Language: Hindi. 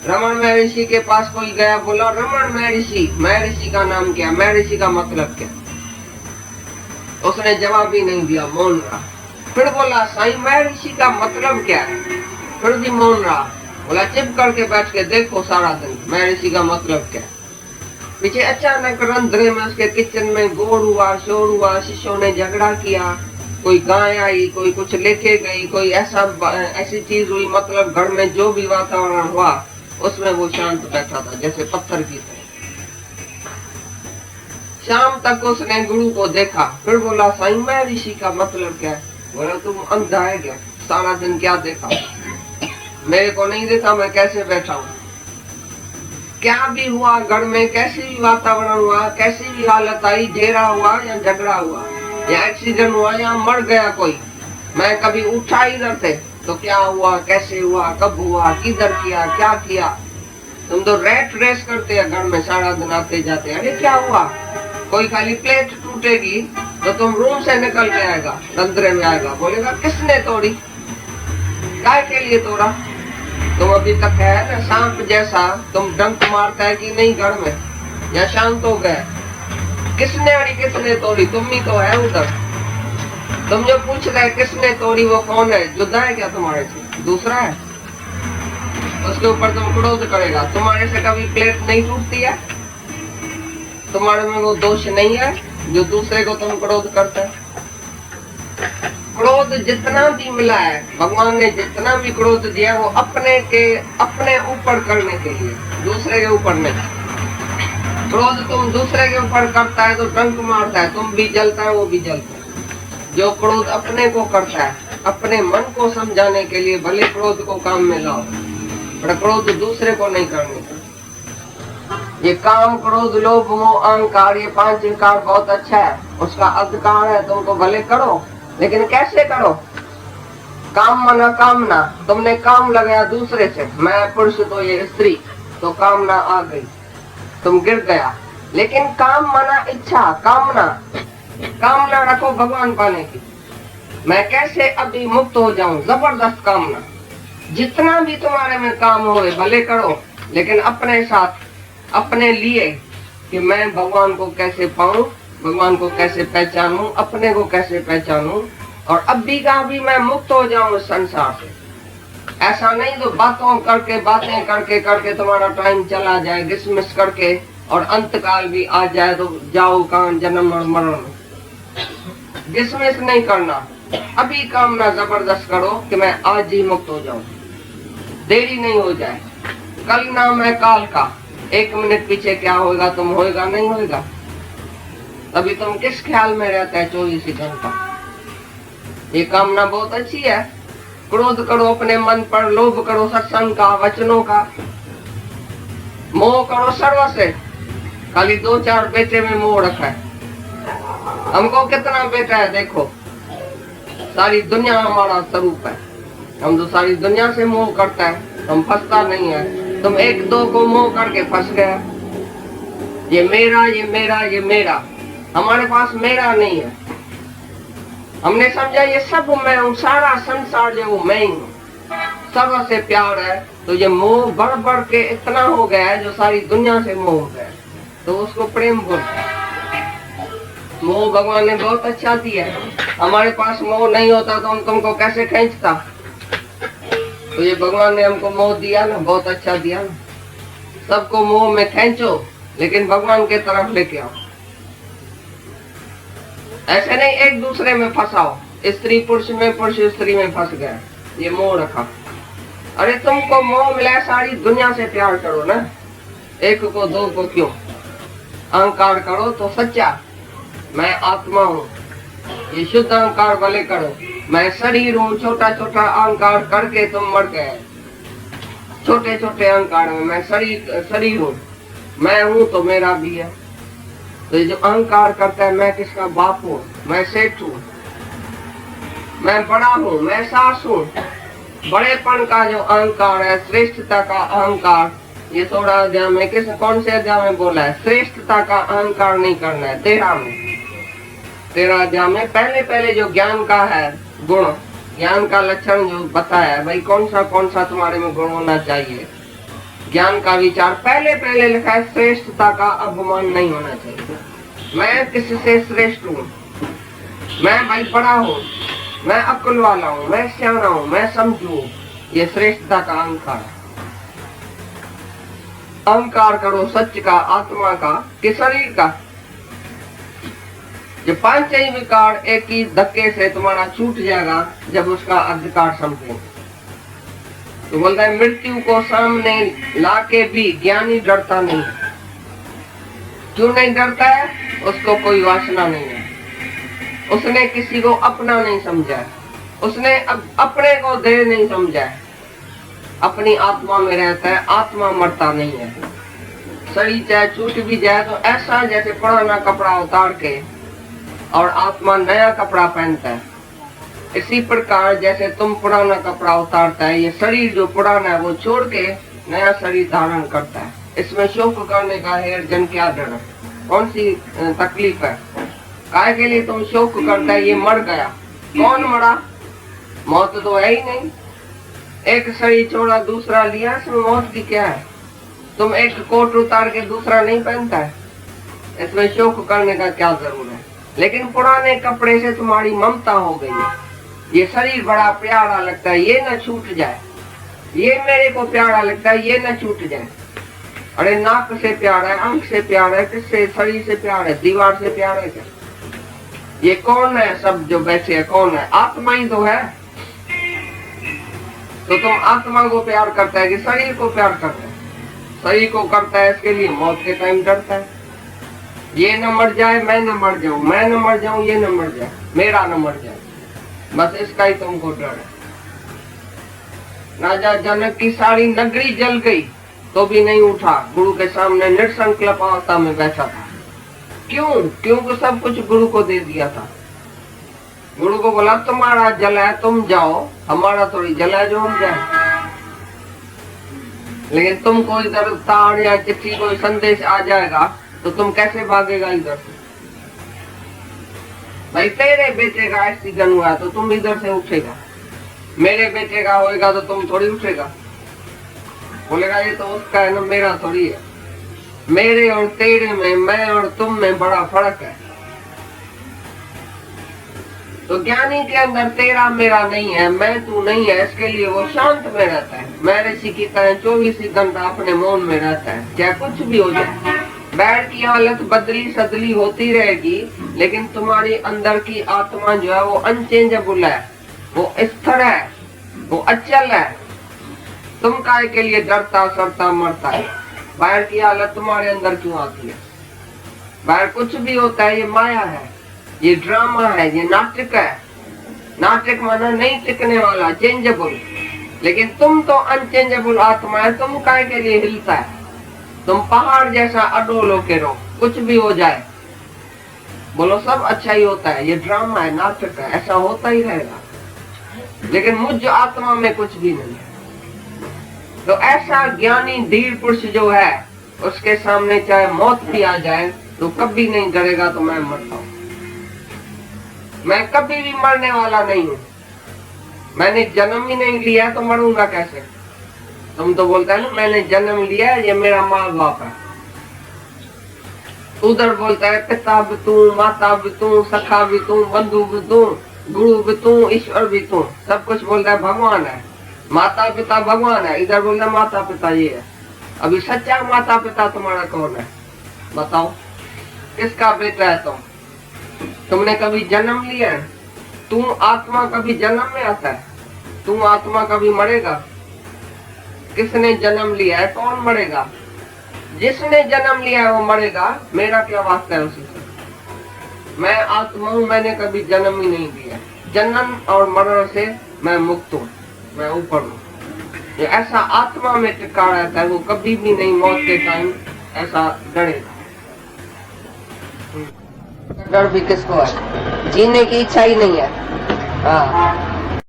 रमन महर्षि के पास कोई गया, बोला रमन महर्षि, महर्षि का नाम क्या, महर्षि का मतलब क्या? उसने जवाब ही नहीं दिया, मौन रहा। फिर बोला साईं महर्षि का मतलब क्या है? फिर भी मौन रहा। बोला चुप करके बैठ के देखो सारा दिन महर्षि का मतलब क्या है। पीछे अचानक रंध्रे में उसके किचन में गोड़ हुआ, शोर हुआ, शिष्यों ने झगड़ा किया, कोई गाय आई, कोई कुछ लेके गई, कोई ऐसी चीज हुई, मतलब घर में जो भी वातावरण हुआ उसमें वो शांत बैठा था जैसे पत्थर की तरह। शाम तक उसने गुरु को देखा। फिर बोला साईं महर्षि का मतलब क्या है? बोला तुम अंधा है क्या, सारा दिन क्या देखा, मेरे को नहीं देखा, मैं कैसे बैठा हूँ? क्या भी हुआ घर में, कैसे भी वातावरण हुआ, कैसी भी हालत आई, घेरा हुआ या झगड़ा हुआ या एक्सीडेंट हुआ या मर गया कोई, मैं कभी उठा ही न थे, तो क्या हुआ, कैसे हुआ, कब हुआ, किधर किया, क्या किया? तुम तो रेट रेस करते हैं घर में, सारा दिन आते जाते, अरे क्या हुआ? कोई खाली प्लेट टूटेगी तो तुम रूम से निकल के आएगा, रंध्रे में आएगा, बोलेगा किसने तोड़ी, काय के लिए तोड़ा? तुम अभी तक है ना सांप जैसा, तुम डंक मारता है कि नहीं घर में, या शांत हो गए? किसने अड़ी, किसने तोड़ी? तुम ही तो है उधर। तुम जो पूछ रहे किसने तोड़ी, वो कौन है? जुदा है क्या तुम्हारे से? दूसरा है, उसके ऊपर तुम क्रोध करेगा। तुम्हारे से कभी प्लेट नहीं टूटती है? तुम्हारे में वो दोष नहीं है जो दूसरे को तुम क्रोध करते हैं? क्रोध जितना भी मिला है, भगवान ने जितना भी क्रोध दिया वो अपने ऊपर करने के लिए, दूसरे के ऊपर नहीं। क्रोध तुम दूसरे के ऊपर करता है तो डंक मारता है, तुम भी जलता है, वो भी जलता है। जो क्रोध अपने को करता है, अपने मन को समझाने के लिए, भले क्रोध को काम में लाओ, पर क्रोध दूसरे को नहीं करने का। ये काम, क्रोध, लोभ, मोह, अहंकार, ये 5 विकार बहुत अच्छा है, उसका अधिकार है, तुमको भले करो, लेकिन कैसे करो? काम मना कामना, तुमने काम लगाया दूसरे से, मैं पुरुष तो ये स्त्री, तो कामना आ गई, तुम गिर गया। लेकिन काम मना इच्छा, कामना रखो भगवान पाने की, मैं कैसे अभी मुक्त हो जाऊं, जबरदस्त कामना। जितना भी तुम्हारे में काम होए भले करो, लेकिन अपने साथ, अपने लिए, कि मैं भगवान को कैसे पाऊं, भगवान को कैसे पहचानूं, अपने को कैसे पहचानूं, और अभी का अभी मैं मुक्त हो जाऊं इस संसार से। ऐसा नहीं तो बातें करके करके तुम्हारा टाइम चला जाए, डिसमिस करके, और अंत काल भी आ जाए तो जाओ कहां, जन्म और मरण में। डिसमिस नहीं करना, अभी कामना जबरदस्त करो कि मैं आज ही मुक्त हो जाऊं, देरी नहीं हो जाए। कल नाम है काल का, 1 मिनट पीछे क्या होगा तुम होएगा नहीं होएगा। अभी तुम किस ख्याल में रहते हैं 24 घंटा? ये कामना बहुत अच्छी है। क्रोध करो अपने मन पर, लोभ करो सत्संग का, वचनों का, मोह करो सर्व से। खाली 2-4 बेटे में मोह रखा है। हमको कितना बेटा है देखो, सारी दुनिया हमारा स्वरूप है। हम तो सारी दुनिया से मोह करता है, हम फंसता नहीं है। तुम 1-2 को मोह करके फंस गया, ये मेरा, ये मेरा, ये मेरा। हमारे पास मेरा नहीं है, हमने समझा ये सब मैं हूँ, सारा संसार जो मैं ही हूँ, सब से प्यार है। तो ये मोह बढ़ बढ़ के इतना हो गया है, जो सारी दुनिया से मोह हो गया, तो उसको प्रेम बोलते हैं। मोह भगवान ने बहुत अच्छा दिया है। हमारे पास मोह नहीं होता तो हम तुमको कैसे खींचता? तो ये भगवान ने हमको मोह दिया ना, बहुत अच्छा दिया ना। सबको मोह में खींचो, लेकिन भगवान के तरफ लेके आओ। ऐसे नहीं एक दूसरे में फंसाओ, स्त्री पुरुष में, पुरुष स्त्री में फंस गया, ये मोह रखा। अरे तुमको मोह मिला, सारी दुनिया से प्यार करो ना, 1 को 2 को क्यों? अहंकार करो तो सच्चा, मैं आत्मा हूँ, ये शुद्ध अहंकार भले करो। मैं शरीर हूँ, छोटा छोटा अहंकार करके तुम मर गए। छोटे छोटे अहंकार में मैं शरीर हूँ, मैं हूँ तो मेरा भी है। तो ये जो अहंकार करता है, मैं किसका बाप हूँ, मैं सेठ हूँ, मैं बड़ा हूँ, मैं सास हूँ, बड़ेपन का जो अहंकार है, श्रेष्ठता का अहंकार, ये 16 अध्याय में कौन से अध्याय में बोला है? श्रेष्ठता का अहंकार नहीं करना है। 13 अध्याय में पहले जो ज्ञान का है गुण, ज्ञान का लक्षण जो बताया है, भाई कौन सा तुम्हारे में गुण होना चाहिए। ज्ञान का विचार पहले पहले लिखा है, श्रेष्ठता का अपमान नहीं होना चाहिए। मैं किससे श्रेष्ठ हूँ? मैं भाई बड़ा हूँ, मैं अक्ल वाला हूँ, मैं सियाना हूँ, मैं समझू, ये श्रेष्ठता का अहंकार है। अहंकार करो सच का, आत्मा का कि शरीर का। ये पांच ही विकार एक ही धक्के से तुम्हारा छूट जाएगा जब उसका अधिकार समझेंगे। तो बोलता है मृत्यु को सामने लाके भी ज्ञानी डरता नहीं। क्यों नहीं डरता है? उसको कोई वासना नहीं है, उसने किसी को अपना नहीं समझा है, उसने अपने को देह नहीं समझा है, अपनी आत्मा में रहता है, आत्मा मरता नहीं है। शरीर चाहे छूट भी जाए तो ऐसा जैसे पुराना कपड़ा उतार के और आत्मा नया कपड़ा पहनता है, इसी प्रकार जैसे तुम पुराना कपड़ा उतारता है, ये शरीर जो पुराना है वो छोड़ के नया शरीर धारण करता है। इसमें शोक करने का है जन क्या डर है? कौन सी तकलीफ है? काहे के लिए तुम शोक करता है? ये मर गया। कौन मरा? मौत तो है ही नहीं। एक शरीर छोड़ा दूसरा लिया, इसमें मौत की क्या है? तुम एक कोट उतार के दूसरा नहीं पहनता है, इसमें शोक करने का क्या जरूर है? लेकिन पुराने कपड़े से तुम्हारी ममता हो गई है, ये शरीर बड़ा प्यारा लगता है, ये न छूट जाए, ये मेरे को प्यारा लगता है, ये न छूट जाए। अरे नाक से प्यार है, आंख से प्यार है, किससे? शरीर से प्यार है, दीवार से प्यार है क्या? ये कौन है? सब जो बैठे है कौन है? आत्मा ही तो है। तो तुम आत्मा को प्यार करता है कि शरीर को प्यार करता है? शरीर को करता है, इसके लिए मौत के टाइम डरता है। ये न मर जाए, मैं न मर जाऊं, मैं न मर जाऊं, ये न मर जाए, मेरा न मर जाए, बस इसका ही तुमको डर है। राजा जनक की सारी नगरी जल गई तो भी नहीं उठा, गुरु के सामने निर्संकल्प अवस्था में बैठा था। क्यों? क्योंकि सब कुछ गुरु को दे दिया था। गुरु को बोला तुम्हारा जला है, तुम जाओ, हमारा थोड़ी जला है जो हम जाए। लेकिन तुमको इधर तार या चिट्ठी कोई संदेश आ जाएगा तो तुम कैसे भागेगा इधर से? भाई तेरे बेटे का एक्सीडेंट हुआ तो तुम इधर से उठेगा, मेरे बेटे का होएगा तो तुम थोड़ी उठेगा। बोलेगा ये तो उसका है ना, मेरा थोड़ी है। मेरे और तेरे में, मैं और तुम में बड़ा फर्क है। तो ज्ञानी के अंदर तेरा मेरा नहीं है, मैं तू नहीं है, इसके लिए वो शांत में रहता है। मैं ऋषि की तरह 24 घंटा अपने मौन में रहता है, चाहे कुछ भी हो जाए। बैठ की हालत बदली सदली होती रहेगी, लेकिन तुम्हारी अंदर की आत्मा जो है वो अनचेंजेबल है, वो स्थिर है, वो अचल है। तुम काय के लिए डरता सरता मरता है? बाहर की हालत तुम्हारे अंदर क्यों आती है? बाहर कुछ भी होता है, ये माया है, ये ड्रामा है, ये नाटक है। नाटक माना नहीं टिकने वाला, चेंजेबल। लेकिन तुम तो अनचेंजेबल आत्मा है, तुम काय के लिए हिलता है? तुम पहाड़ जैसा अडोल होके रहो, कुछ भी हो जाए बोलो सब अच्छा ही होता है। ये ड्रामा है, नाटक है, ऐसा होता ही रहेगा। लेकिन मुझ आत्मा में कुछ भी नहीं है। तो ऐसा ज्ञानी धीर पुरुष जो है, उसके सामने चाहे मौत भी आ जाए तो कभी नहीं डरेगा। तो मैं मरता हूँ, मैं कभी भी मरने वाला नहीं हूँ। मैंने जन्म ही नहीं लिया तो मरूंगा कैसे? तुम तो बोलता है ना मैंने जन्म लिया, ये मेरा माँ बाप है। उधर बोलता है पिता भी तू, माता भी तू, सखा भी तू, बंधु भी तू, गुरु भी तू, ईश्वर भी तू, सब कुछ बोलता है भगवान है। माता पिता भगवान है, इधर बोलता है माता पिता ये है। अभी सच्चा माता पिता तुम्हारा कौन है? बताओ, किसका बेटा है तुम? तुमने कभी जन्म लिया है? तू आत्मा कभी जन्म में आता है? तू आत्मा कभी मरेगा? किसने जन्म लिया है? कौन मरेगा? जिसने जन्म लिया है वो मरेगा। मेरा क्या वास्ता है उसी से? मैं आत्मा हूँ, मैंने कभी जन्म ही नहीं लिया। जन्म और मरण से मैं मुक्त हूँ, मैं ऊपर हूँ। ऐसा आत्मा में टिका रहता है, वो कभी भी नहीं मौत के टाइम ऐसा डरेगा। डर भी किसको है? जीने की इच्छा ही नहीं है। हाँ,